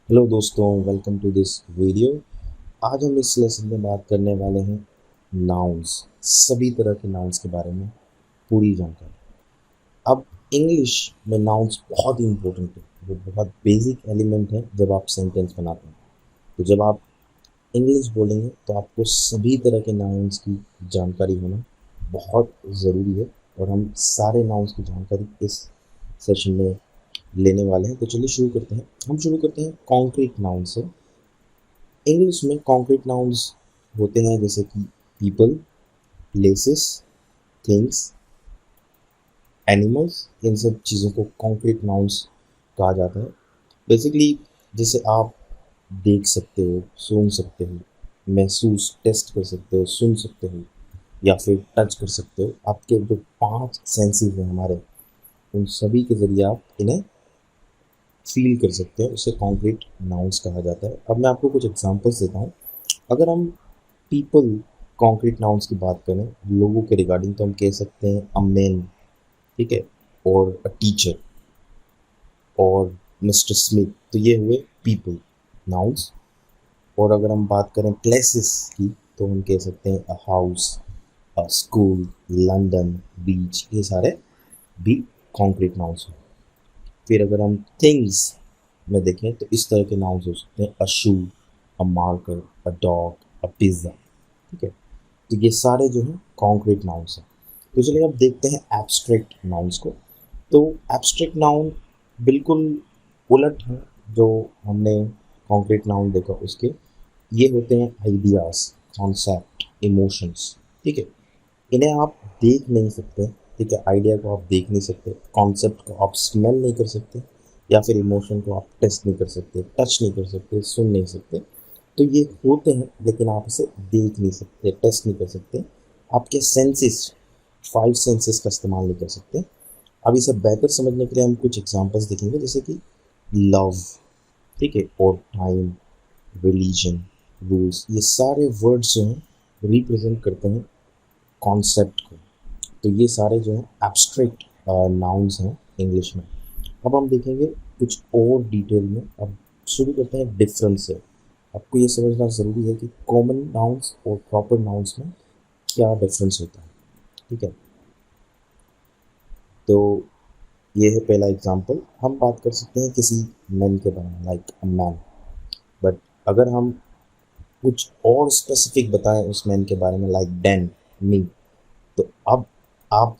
Hello दोस्तों, welcome to this video. आज हम इस लेसन में बात करने वाले हैं नाउन्स, सभी तरह के नाउन्स के बारे में पूरी जानकारी। अब इंग्लिश में नाउन्स बहुत ही इंपॉर्टेंट है, वो बहुत बेसिक एलिमेंट है जब आप सेंटेंस बनाते हैं। तो जब आप इंग्लिश बोलेंगे तो आपको सभी तरह के नाउन्स की जानकारी होना बहुत ज़रूरी है, और हम सारे नाउन्स की जानकारी इस सेशन में लेने वाले हैं। तो चलिए शुरू करते हैं। हम शुरू करते हैं कॉन्क्रीट नाउन से। इंग्लिश में कॉन्क्रीट नाउन्स होते हैं जैसे कि पीपल, प्लेसेस, थिंग्स, एनिमल्स। इन सब चीज़ों को कॉन्क्रीट नाउन्स कहा जाता है। बेसिकली जैसे आप देख सकते हो, सुन सकते हो, महसूस टेस्ट कर सकते हो, सुन सकते हो, या फिर टच कर सकते हो। आपके जो 5 सेंसेस हैं हमारे, उन सभी के ज़रिए आप इन्हें फील कर सकते हैं। उसे कॉन्क्रीट नाउन्स कहा जाता है। अब मैं आपको कुछ एग्जांपल्स देता हूँ। अगर हम पीपल कॉन्क्रीट नाउन्स की बात करें लोगों के रिगार्डिंग, तो हम कह सकते हैं अ मैन, ठीक है, और अ टीचर, और मिस्टर स्मिथ। तो ये हुए पीपल नाउन्स। और अगर हम बात करें प्लेसेस की, तो हम कह सकते हैं a house, a school, London, beach. ये सारे भी कॉन्क्रीट नाउन्स हैं। फिर अगर हम थिंग्स में देखें तो इस तरह के नाउन्स हो सकते हैं a shoe, a marker, a dog, a pizza, ठीक है। तो ये सारे जो हैं कॉन्क्रीट नाउन्स हैं। तो चलिए अब देखते हैं एब्स्ट्रैक्ट नाउन्स को। तो एब्स्ट्रैक्ट नाउन बिल्कुल उलट है जो हमने कॉन्क्रीट नाउन देखा उसके। ये होते हैं आइडियाज़, कॉन्सेप्ट, इमोशंस, ठीक है। इन्हें आप देख नहीं सकते, ठीक है। आइडिया को आप देख नहीं सकते, कॉन्सेप्ट को आप स्मेल नहीं कर सकते, या फिर इमोशन को आप टेस्ट नहीं कर सकते, टच नहीं कर सकते, सुन नहीं सकते। तो ये होते हैं लेकिन आप इसे देख नहीं सकते, टेस्ट नहीं कर सकते। आपके सेंसेस, 5 सेंसेस का इस्तेमाल नहीं कर सकते। अब इसे बेहतर समझने के लिए हम कुछ एग्जांपल्स देखेंगे, जैसे कि लव, ठीक है, और टाइम, रिलीजन, रूल्स। ये सारे वर्ड्स जो हैं रिप्रेजेंट करते हैं कॉन्सेप्ट को। तो ये सारे जो हैं एब्स्ट्रैक्ट नाउन्स हैं इंग्लिश में। अब हम देखेंगे कुछ और डिटेल में। अब शुरू करते हैं डिफरेंस से। आपको ये समझना ज़रूरी है कि कॉमन नाउन्स और प्रॉपर नाउन्स में क्या डिफरेंस होता है, ठीक है। तो ये है पहला एग्जांपल। हम बात कर सकते हैं किसी मैन के बारे में, लाइक अ मैन। बट अगर हम कुछ और स्पेसिफिक बताएं उस मैन के बारे में, लाइक डैन, मी, तो अब आप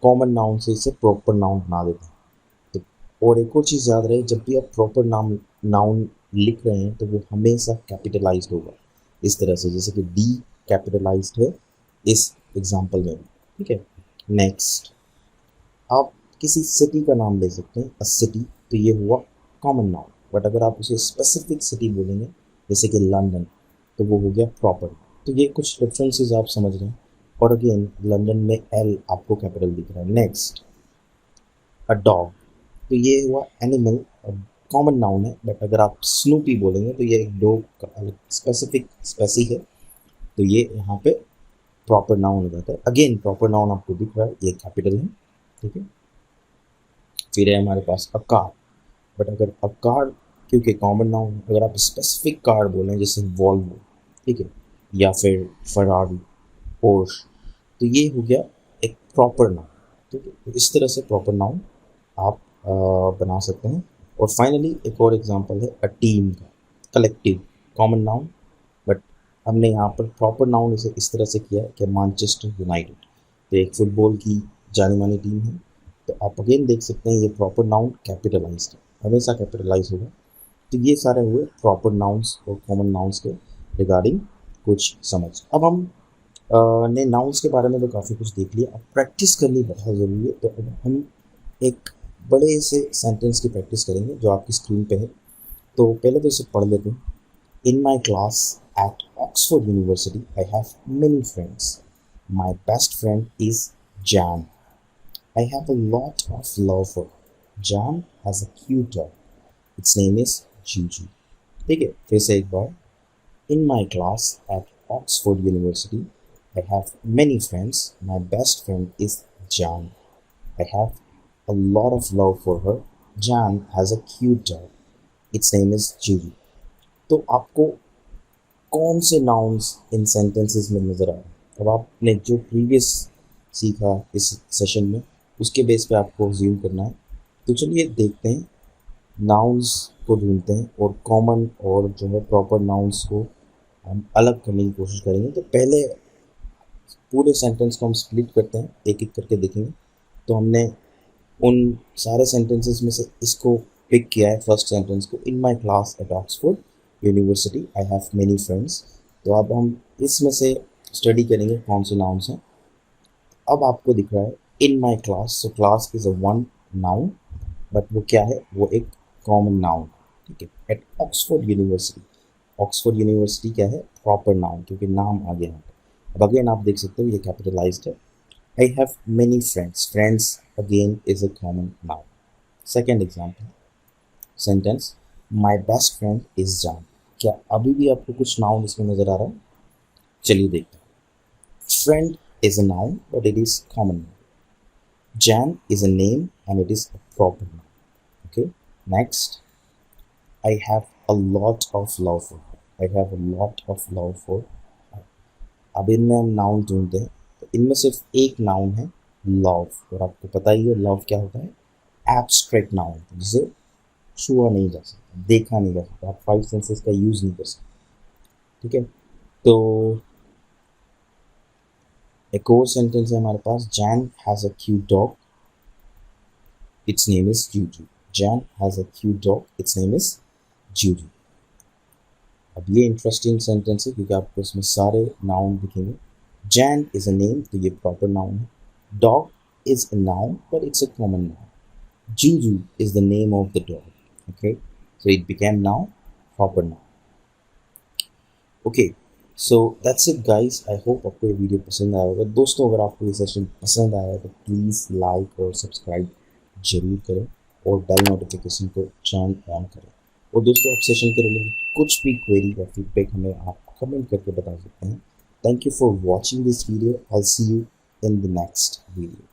कॉमन नाउन से इसे प्रॉपर नाउन बना देते हैं। तो और एक और चीज़ याद रहे, जब भी आप प्रॉपर नाम नाउन लिख रहे हैं तो वो हमेशा कैपिटलाइज्ड होगा, इस तरह से जैसे कि डी कैपिटलाइज्ड है इस एग्जांपल में, ठीक है। नेक्स्ट, आप किसी सिटी का नाम ले सकते हैं, अ सिटी। तो ये हुआ कॉमन नाउन। बट अगर आप उसे स्पेसिफिक सिटी बोलेंगे, जैसे कि लंदन, तो वो हो गया प्रॉपर। तो ये कुछ डिफरेंसेस आप समझ रहे हैं। और अगेन लंदन में एल आपको कैपिटल दिख रहा है। Next, a dog. तो ये हुआ एनिमल, कॉमन नाउन है। बट अगर आप स्नूपी बोलेंगे तो ये एक डॉग का अलग स्पेसिफिक स्पेसी है, तो ये यहाँ पे प्रॉपर नाउन हो जाता है। अगेन प्रॉपर नाउन आपको दिख रहा है, ये कैपिटल है, ठीक है। फिर है हमारे पास अ कार। बट अगर अ कार, क्योंकि कॉमन नाउन, अगर आप स्पेसिफिक कार बोलें जैसे वॉल्वो, ठीक है, या फिर फरारी, पोर्श, तो ये हो गया एक प्रॉपर नाउन, ठीक है। तो इस तरह से प्रॉपर नाउन आप बना सकते हैं। और फाइनली एक और एग्जांपल है अ टीम का, कलेक्टिव, कॉमन नाउन। बट हमने यहाँ पर प्रॉपर नाउन इसे इस तरह से किया है कि मैनचेस्टर यूनाइटेड, तो एक फुटबॉल की जानी मानी टीम है। तो आप अगेन देख सकते हैं ये प्रॉपर नाउन कैपिटलाइज्ड है, हमेशा कैपिटलाइज होगा। तो ये सारे हुए प्रॉपर नाउन्स और कॉमन नाउन्स के रिगार्डिंग कुछ समझ। अब हम ने नाउन्स के बारे में तो काफ़ी कुछ देख लिया, अब प्रैक्टिस करनी बहुत ज़रूरी है। तो अब हम एक बड़े से सेंटेंस की प्रैक्टिस करेंगे जो आपकी स्क्रीन पे है। तो पहले तो इसे पढ़ लेते हैं। In my class at Oxford University I have many friends, my best friend is Jane, I have a lot of love for, Jane has a cute dog, its name is Juju, ठीक है। फिर से एक बार। In my class at Oxford University, I have many friends. My best friend is Jan. I have a lot of love for her. Jan has a cute dog. Its name is Julie. तो आपको कौन से nouns in sentences में नज़र आ रहे हैं? अब आपने जो प्रीवियस सीखा इस सेशन में उसके बेस पे आपको ज्यूम करना है। तो चलिए देखते हैं, नाउन्स को ढूंढते हैं और कॉमन और जो है प्रॉपर नाउन्स को हम अलग करने की कोशिश करेंगे। तो पहले पूरे सेंटेंस को हम स्प्लिट करते हैं, एक एक करके देखेंगे। तो हमने उन सारे सेंटेंसेस में से इसको पिक किया है, फर्स्ट सेंटेंस को, in my class at Oxford University I have many friends. तो अब हम इसमें से स्टडी करेंगे कौन से नाउन्स हैं। अब आपको दिख रहा है in my class, so class is a one noun, but वो क्या है, वो एक कॉमन नाउन, ठीक है। At Oxford University, Oxford University क्या है, प्रॉपर नाउन, क्योंकि नाम आ गया है। अब अगेन आप देख सकते हो ये कैपिटलाइज्ड है। I have many friends. Friends again is a common noun. Second example sentence, my best friend is John. क्या अभी भी आपको कुछ नाउन इसमें नजर आ रहा है? चलिए देखते हैं। Friend is a noun, but it is common noun. Jan is a name and it is a proper noun. Okay. Next, I have a lot of love for her. I have a lot of love for her. अब इनमें हम noun ढूंढते हैं, तो इनमें सिर्फ एक noun है, लव। और आपको पता ही है लव क्या होता है, एब्स्ट्रैक्ट नाउन, जिसे छुआ नहीं जा सकता, देखा नहीं जा सकता, आप फाइव सेंसेस का यूज नहीं कर सकते, ठीक है। तो एक और सेंटेंस है हमारे पास, Jane has a cute dog, its name is Juju. Jane has a cute dog, its name is Juju. अब ये इंटरेस्टिंग सेंटेंस है क्योंकि आपको इसमें सारे नाउन दिखेंगे। जैन इज अ नेम, तो ये प्रॉपर नाउन है। Dog is a noun but it's a common noun. Juju is the name of the dog. Okay, so it became now proper noun. Okay, so that's it guys. I hope आपको ये video पसंद आया होगा। दोस्तों अगर आपको ये session पसंद आया तो प्लीज़ लाइक और सब्सक्राइब जरूर करें और बेल नोटिफिकेशन को टर्न ऑन करें। और दोस्तों आप सेशन के रिलेटेड कुछ भी क्वेरी या फीडबैक हमें आप कमेंट करके बता सकते हैं। Thank you for watching this video. I see you in the next video.